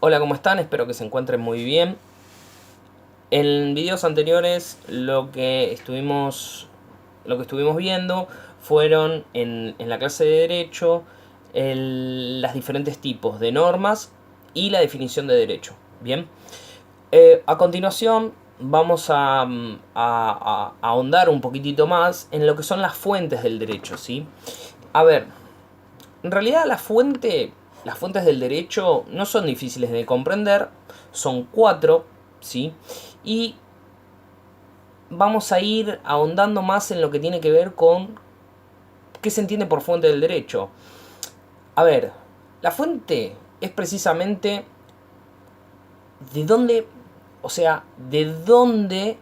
Hola, ¿cómo están? Espero que se encuentren muy bien. En videos anteriores lo que estuvimos viendo fueron en la clase de Derecho las diferentes tipos de normas y la definición de derecho. Bien, a continuación vamos a ahondar un poquitito más en lo que son las fuentes del derecho, ¿sí? A ver, en realidad las fuentes del derecho no son difíciles de comprender, son cuatro, ¿sí? Y vamos a ir ahondando más en lo que tiene que ver con qué se entiende por fuente del derecho. A ver, la fuente es precisamente de dónde, o sea, de dónde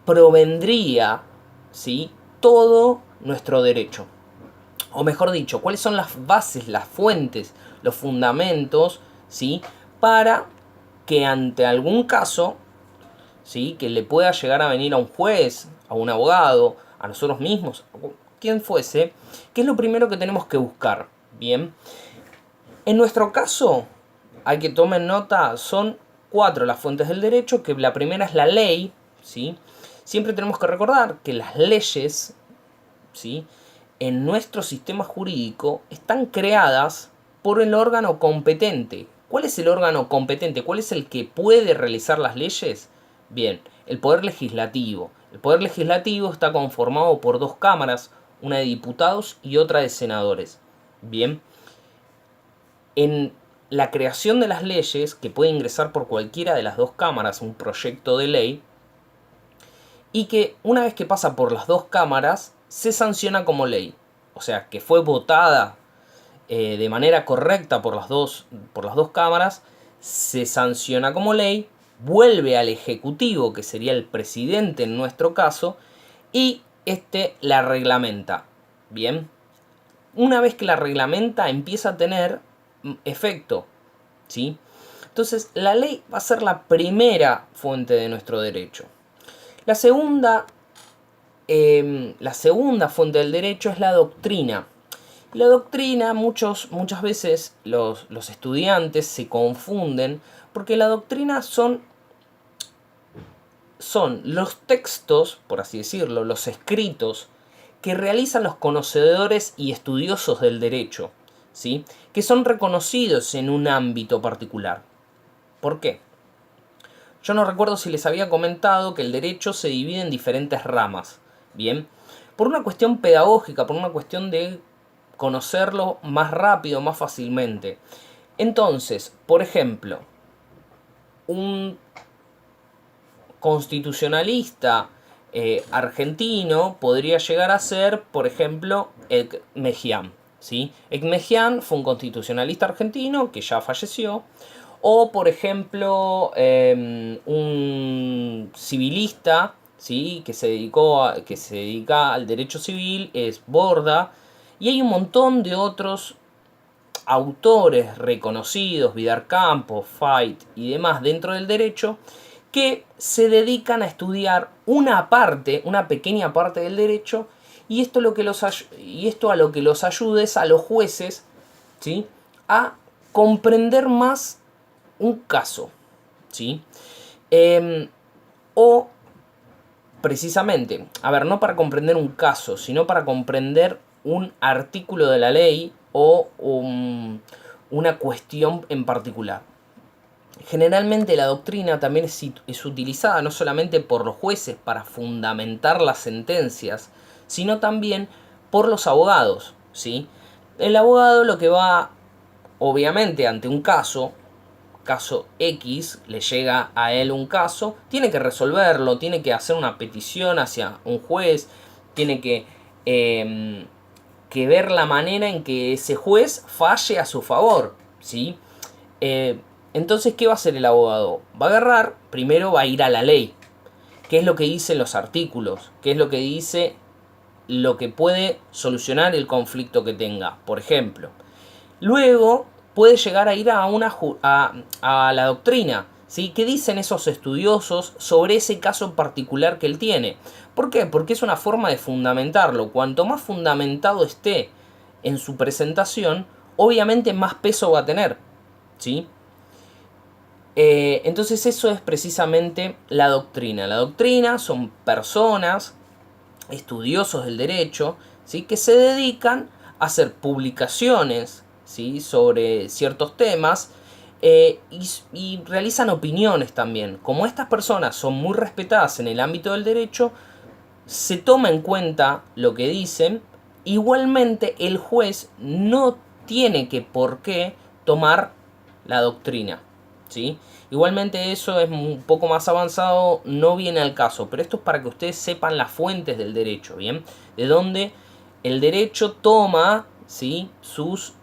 provendría, ¿sí?, todo nuestro derecho. O mejor dicho, cuáles son las bases, las fuentes, los fundamentos, ¿sí?, para que ante algún caso, ¿sí?, que le pueda llegar a venir a un juez, a un abogado, a nosotros mismos, a quien fuese, ¿qué es lo primero que tenemos que buscar? Bien, en nuestro caso, hay que tomar nota, son cuatro las fuentes del derecho, que la primera es la ley, ¿sí? Siempre tenemos que recordar que las leyes, ¿sí?, en nuestro sistema jurídico están creadas por el órgano competente. ¿Cuál es el órgano competente? ¿Cuál es el que puede realizar las leyes? Bien, el Poder Legislativo. El Poder Legislativo está conformado por dos cámaras, una de diputados y otra de senadores. Bien, en la creación de las leyes, que puede ingresar por cualquiera de las dos cámaras un proyecto de ley, y que una vez que pasa por las dos cámaras, se sanciona como ley. O sea, que fue votada de manera correcta por las dos cámaras, se sanciona como ley, vuelve al Ejecutivo, que sería el presidente en nuestro caso, y este la reglamenta. Bien, una vez que la reglamenta empieza a tener efecto, ¿sí? Entonces la ley va a ser la primera fuente de nuestro derecho. La segunda, la segunda fuente del derecho es la doctrina. La doctrina, muchas veces los estudiantes se confunden porque la doctrina son los textos, por así decirlo, los escritos que realizan los conocedores y estudiosos del derecho, ¿sí?, que son reconocidos en un ámbito particular. ¿Por qué? Yo no recuerdo si les había comentado que el derecho se divide en diferentes ramas, ¿bien? Por una cuestión pedagógica, por una cuestión de conocerlo más rápido, más fácilmente. Entonces, por ejemplo, un constitucionalista argentino podría llegar a ser, por ejemplo, Ekmejian, ¿sí? Ekmejian fue un constitucionalista argentino que ya falleció. O, por ejemplo, un civilista, ¿sí?, que se dedica al derecho civil, es Borda. Y hay un montón de otros autores reconocidos, Vidar Campos, Fait y demás dentro del derecho, que se dedican a estudiar una pequeña parte del derecho, y esto a lo que los ayuda es a los jueces, ¿sí?, a comprender más un caso, ¿sí? O precisamente, a ver, no para comprender un caso, sino para comprender un artículo de la ley o una cuestión en particular. Generalmente la doctrina también es utilizada no solamente por los jueces para fundamentar las sentencias, sino también por los abogados, ¿sí? El abogado lo que va, obviamente, ante un caso X, le llega a él un caso, tiene que resolverlo, tiene que hacer una petición hacia un juez, tiene que ver la manera en que ese juez falle a su favor, ¿sí? Entonces, ¿qué va a hacer el abogado? Va a agarrar, primero va a ir a la ley. ¿Qué es lo que dicen los artículos? ¿Qué es lo que dice lo que puede solucionar el conflicto que tenga? Por ejemplo. Luego puede llegar a ir a la doctrina, ¿sí? ¿Qué dicen esos estudiosos sobre ese caso en particular que él tiene? ¿Por qué? Porque es una forma de fundamentarlo. Cuanto más fundamentado esté en su presentación, obviamente más peso va a tener, ¿sí? Entonces eso es precisamente la doctrina. La doctrina son personas, estudiosos del derecho, ¿sí? Que se dedican a hacer publicaciones, ¿sí? Sobre ciertos temas, y realizan opiniones también. Como estas personas son muy respetadas en el ámbito del derecho, se toma en cuenta lo que dicen. Igualmente el juez no tiene que por qué tomar la doctrina, ¿sí? Igualmente eso es un poco más avanzado, no viene al caso, pero esto es para que ustedes sepan las fuentes del derecho, ¿bien? De dónde el derecho toma, ¿sí? Sus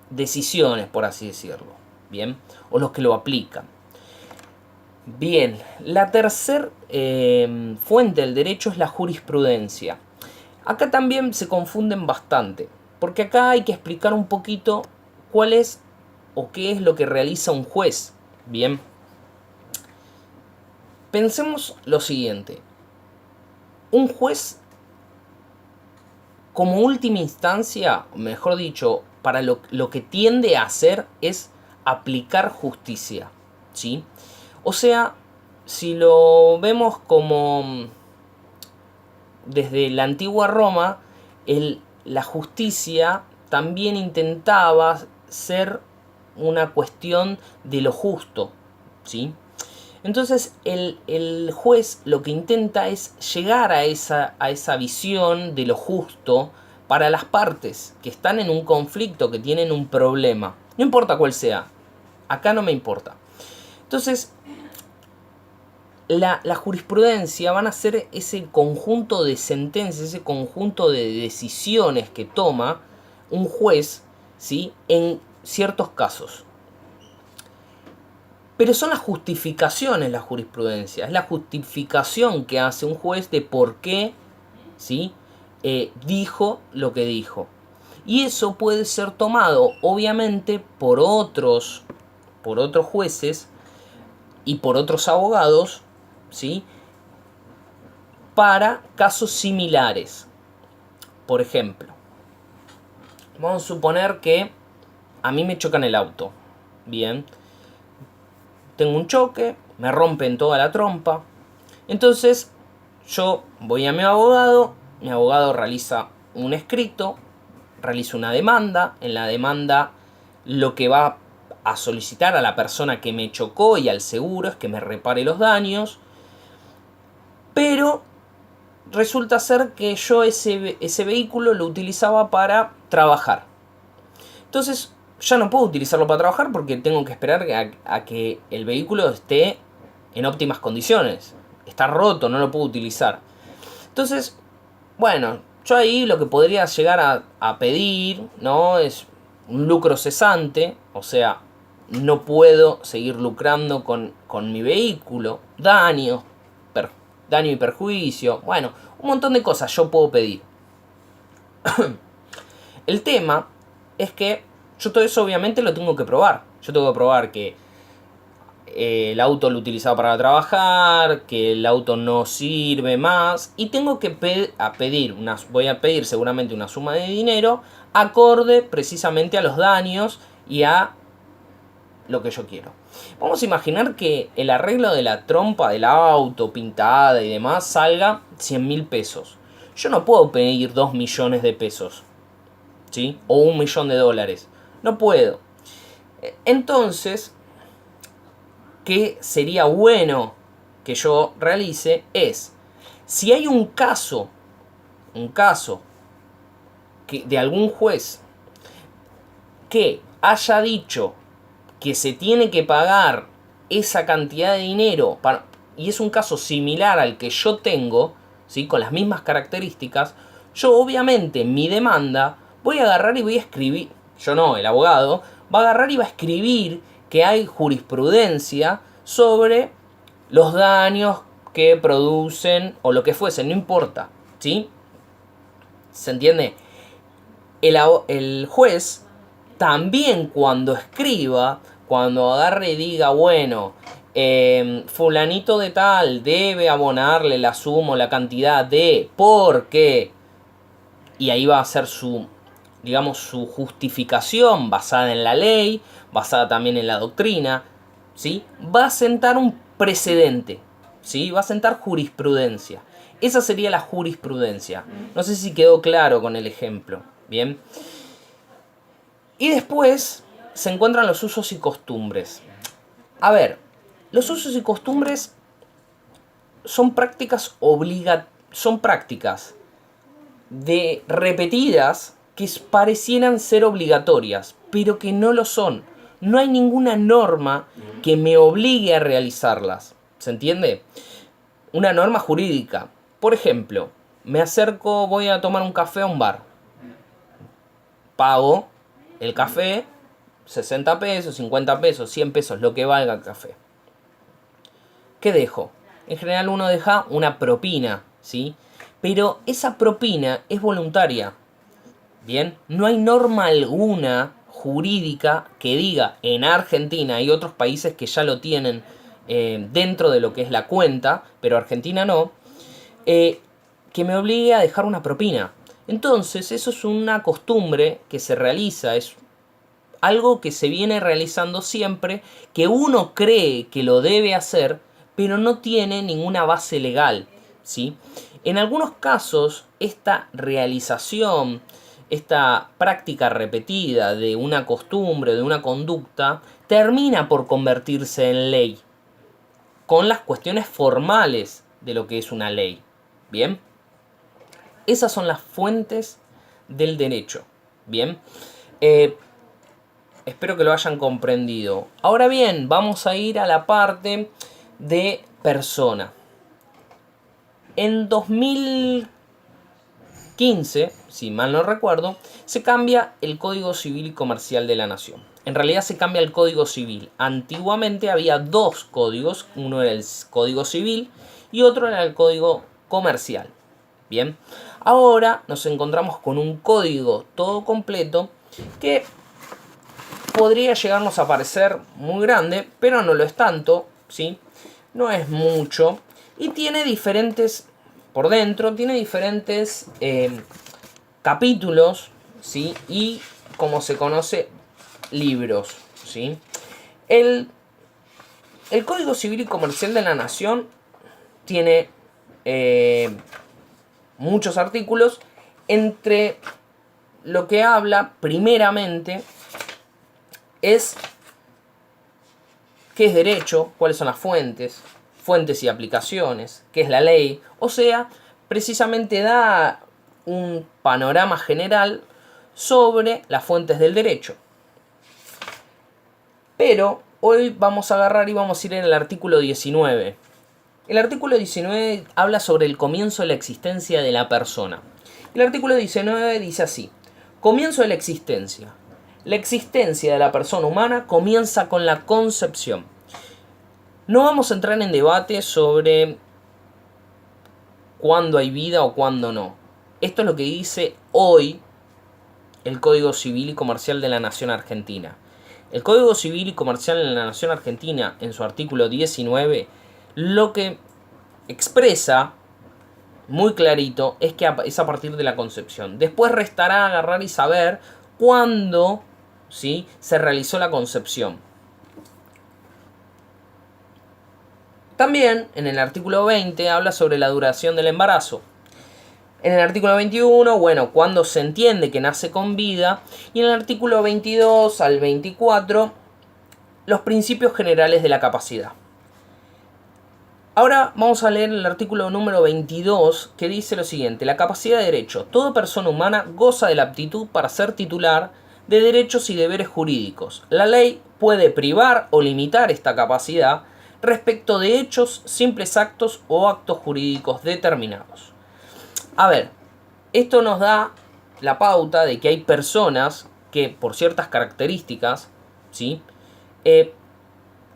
decisiones, por así decirlo, ¿bien? O los que lo aplican. Bien, la tercera fuente del derecho es la jurisprudencia. Acá también se confunden bastante, porque acá hay que explicar un poquito cuál es o qué es lo que realiza un juez. Bien, pensemos lo siguiente. Un juez, como última instancia, mejor dicho, para lo que tiende a hacer es aplicar justicia, ¿sí? O sea, si lo vemos como desde la antigua Roma, la justicia también intentaba ser una cuestión de lo justo, ¿sí? Entonces el juez lo que intenta es llegar a esa visión de lo justo para las partes que están en un conflicto, que tienen un problema. No importa cuál sea, acá no me importa. Entonces, la jurisprudencia van a ser ese conjunto de sentencias, ese conjunto de decisiones que toma un juez, ¿sí? En ciertos casos. Pero son las justificaciones la jurisprudencia. Es la justificación que hace un juez de por qué, ¿sí? Dijo lo que dijo. Y eso puede ser tomado, obviamente, por otros jueces y por otros abogados, ¿sí? Para casos similares. Por ejemplo, vamos a suponer que a mí me chocan el auto. Bien. Tengo un choque, me rompen toda la trompa. Entonces yo voy a mi abogado realiza un escrito, realiza una demanda. En la demanda lo que va a solicitar a la persona que me chocó y al seguro es que me repare los daños. Pero resulta ser que yo ese vehículo lo utilizaba para trabajar. Entonces ya no puedo utilizarlo para trabajar porque tengo que esperar a que el vehículo esté en óptimas condiciones. Está roto, no lo puedo utilizar. Entonces, bueno, yo ahí lo que podría llegar a pedir, ¿no? Es un lucro cesante, o sea, no puedo seguir lucrando con mi vehículo, daño y perjuicio, bueno, un montón de cosas yo puedo pedir. El tema es que yo todo eso obviamente lo tengo que probar. Yo tengo que probar que el auto lo utilizaba para trabajar, que el auto no sirve más, y tengo que voy a pedir seguramente una suma de dinero acorde precisamente a los daños y a lo que yo quiero. Vamos a imaginar que el arreglo de la trompa del auto pintada y demás salga 100.000 pesos. Yo no puedo pedir 2 millones de pesos, ¿sí? O $1.000.000. No puedo. Entonces, ¿qué sería bueno que yo realice? Es, si hay un caso de algún juez que haya dicho que se tiene que pagar esa cantidad de dinero y es un caso similar al que yo tengo, ¿sí? Con las mismas características, yo obviamente en mi demanda voy a agarrar y voy a escribir, yo no, el abogado, va a agarrar y va a escribir que hay jurisprudencia sobre los daños que producen o lo que fuesen, no importa, ¿sí? ¿Se entiende? El juez también cuando escriba, cuando agarre y diga, bueno, fulanito de tal debe abonarle la suma o la cantidad de porque, y ahí va a ser su, digamos, su justificación basada en la ley, basada también en la doctrina. ¿sí? Va a sentar un precedente, ¿sí? Va a sentar jurisprudencia. Esa sería la jurisprudencia. No sé si quedó claro con el ejemplo. Bien. Y después se encuentran los usos y costumbres. A ver, los usos y costumbres son prácticas son prácticas de repetidas que parecieran ser obligatorias, pero que no lo son. No hay ninguna norma que me obligue a realizarlas. ¿Se entiende? Una norma jurídica. Por ejemplo, me acerco, voy a tomar un café a un bar. Pago el café, 60 pesos, 50 pesos, 100 pesos, lo que valga el café. ¿Qué dejo? En general uno deja una propina, ¿sí? Pero esa propina es voluntaria. Bien, no hay norma alguna jurídica que diga en Argentina y otros países que ya lo tienen dentro de lo que es la cuenta, pero Argentina no, que me obligue a dejar una propina. Entonces eso es una costumbre que se realiza, es algo que se viene realizando siempre, que uno cree que lo debe hacer, pero no tiene ninguna base legal, ¿sí? En algunos casos, esta realización, esta práctica repetida de una costumbre, de una conducta, termina por convertirse en ley, con las cuestiones formales de lo que es una ley. ¿Bien? Esas son las fuentes del derecho. ¿Bien? Espero que lo hayan comprendido. Ahora bien, vamos a ir a la parte de persona. En 2015, si mal no recuerdo, se cambia el Código Civil y Comercial de la Nación. En realidad se cambia el Código Civil. Antiguamente había dos códigos, uno era el Código Civil y otro era el Código Comercial. Bien, ahora nos encontramos con un código todo completo que podría llegarnos a parecer muy grande, pero no lo es tanto, ¿sí? No es mucho y tiene diferentes, por dentro, tiene diferentes capítulos, ¿sí? Y, como se conoce, libros, ¿sí? El Código Civil y Comercial de la Nación tiene muchos artículos, entre lo que habla primeramente es qué es derecho, cuáles son las fuentes y aplicaciones, qué es la ley, o sea, precisamente da un panorama general sobre las fuentes del derecho. Pero hoy vamos a agarrar y vamos a ir en el artículo 19. El artículo 19 habla sobre el comienzo de la existencia de la persona. El artículo 19 dice así: comienzo de la existencia. La existencia de la persona humana comienza con la concepción. No vamos a entrar en debate sobre cuándo hay vida o cuándo no. Esto es lo que dice hoy el Código Civil y Comercial de la Nación Argentina. El Código Civil y Comercial de la Nación Argentina, en su artículo 19, lo que expresa muy clarito es que es a partir de la concepción. Después restará agarrar y saber cuándo, ¿sí?, se realizó la concepción. También en el artículo 20 habla sobre la duración del embarazo. En el artículo 21, bueno, cuando se entiende que nace con vida. Y en el artículo 22 al 24, los principios generales de la capacidad. Ahora vamos a leer el artículo número 22, que dice lo siguiente: la capacidad de derecho. Toda persona humana goza de la aptitud para ser titular de derechos y deberes jurídicos. La ley puede privar o limitar esta capacidad respecto de hechos, simples actos o actos jurídicos determinados. A ver, esto nos da la pauta de que hay personas que, por ciertas características, ¿sí?,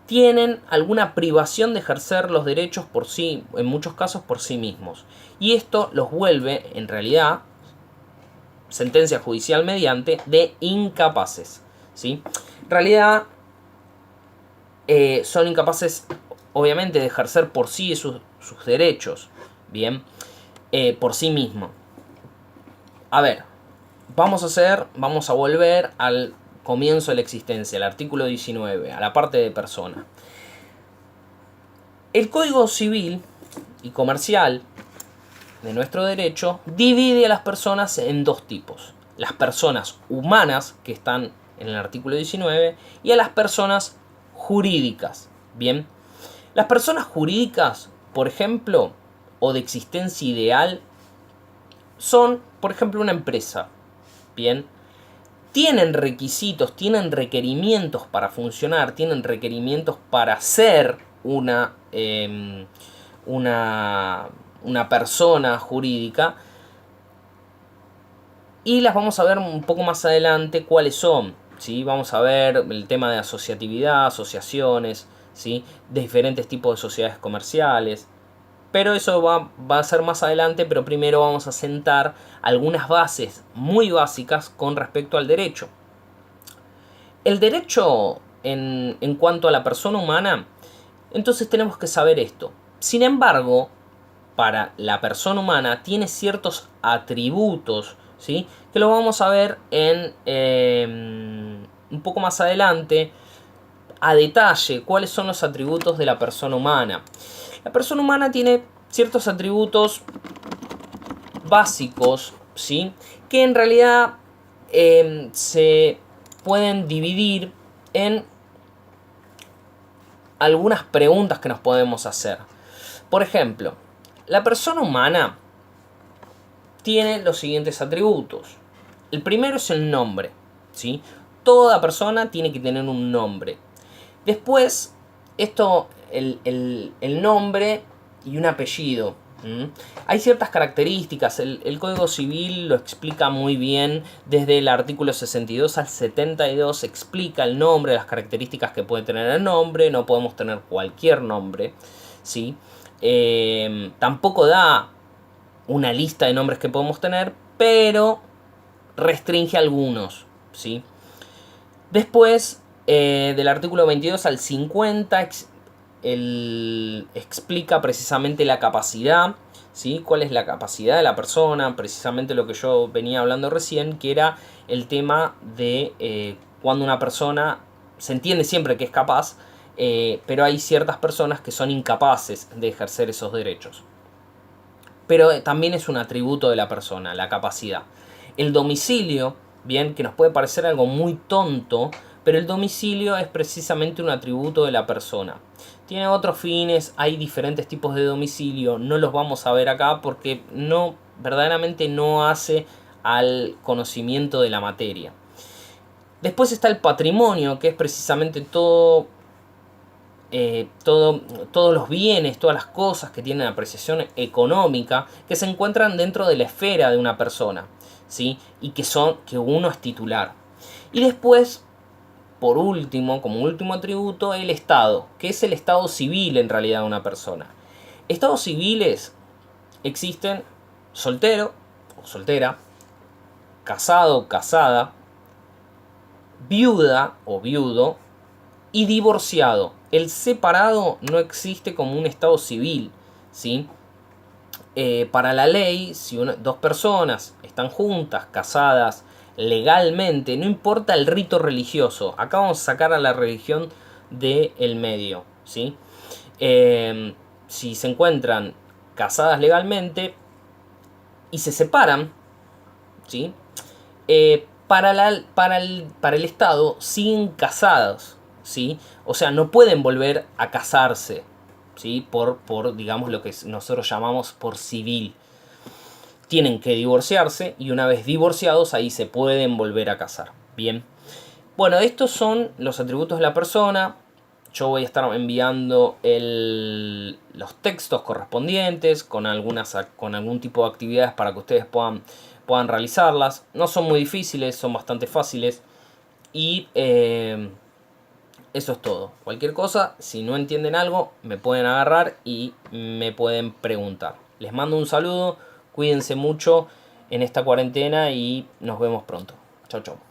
tienen alguna privación de ejercer los derechos por sí, en muchos casos por sí mismos. Y esto los vuelve, en realidad, sentencia judicial mediante, de incapaces, ¿sí? En realidad, son incapaces, obviamente, de ejercer por sí sus derechos, ¿bien? Por sí mismo. A ver, vamos a volver al comienzo de la existencia, el artículo 19, a la parte de persona. El Código Civil y Comercial de nuestro derecho divide a las personas en dos tipos. Las personas humanas, que están en el artículo 19, y a las personas jurídicas. Bien, las personas jurídicas, por ejemplo, o de existencia ideal, son, por ejemplo, una empresa. Bien, tienen requisitos, tienen requerimientos para funcionar, tienen requerimientos para ser una persona jurídica, y las vamos a ver un poco más adelante cuáles son, ¿sí? Vamos a ver el tema de asociatividad, asociaciones, ¿sí? De diferentes tipos de sociedades comerciales, pero eso va a ser más adelante. Pero primero vamos a sentar algunas bases muy básicas con respecto al derecho. El derecho en cuanto a la persona humana, entonces tenemos que saber esto. Sin embargo, para la persona humana tiene ciertos atributos, ¿sí? Que lo vamos a ver un poco más adelante, a detalle, cuáles son los atributos de la persona humana. La persona humana tiene ciertos atributos básicos, ¿sí? Que en realidad se pueden dividir en algunas preguntas que nos podemos hacer. Por ejemplo, la persona humana tiene los siguientes atributos. El primero es el nombre, ¿sí? Toda persona tiene que tener un nombre. Después, el nombre y un apellido. Hay ciertas características, el Código Civil lo explica muy bien, desde el artículo 62 al 72 explica el nombre, las características que puede tener el nombre. No podemos tener cualquier nombre, ¿sí? Tampoco da una lista de nombres que podemos tener, pero restringe algunos, ¿sí? Después, del artículo 22 al 50, explica precisamente la capacidad, ¿sí? Cuál es la capacidad de la persona, precisamente lo que yo venía hablando recién, que era el tema de cuando una persona se entiende siempre que es capaz, pero hay ciertas personas que son incapaces de ejercer esos derechos. Pero también es un atributo de la persona, la capacidad. El domicilio, bien, que nos puede parecer algo muy tonto, pero el domicilio es precisamente un atributo de la persona. Tiene otros fines, hay diferentes tipos de domicilio, no los vamos a ver acá porque verdaderamente no hace al conocimiento de la materia. Después está el patrimonio, que es precisamente todos los bienes, todas las cosas que tienen apreciación económica, que se encuentran dentro de la esfera de una persona, ¿sí? Y que uno es titular. Y después, por último, como último atributo, el Estado, que es el estado civil en realidad de una persona. Estados civiles existen: soltero o soltera, casado o casada, viuda o viudo y divorciado. El separado no existe como un estado civil, ¿sí? Para la ley, si dos personas están juntas, casadas legalmente, no importa el rito religioso, acá vamos a sacar a la religión del medio, ¿sí? Si se encuentran casadas legalmente y se separan, ¿sí? Para el Estado siguen casados, ¿sí? O sea, no pueden volver a casarse, ¿sí? Por digamos, lo que nosotros llamamos por civil. Tienen que divorciarse, y una vez divorciados ahí se pueden volver a casar. Bien. Bueno, estos son los atributos de la persona. Yo voy a estar enviando los textos correspondientes con algún tipo de actividades para que ustedes puedan realizarlas. No son muy difíciles, son bastante fáciles. Y eso es todo. Cualquier cosa, si no entienden algo, me pueden agarrar y me pueden preguntar. Les mando un saludo, cuídense mucho en esta cuarentena y nos vemos pronto. Chau, chau.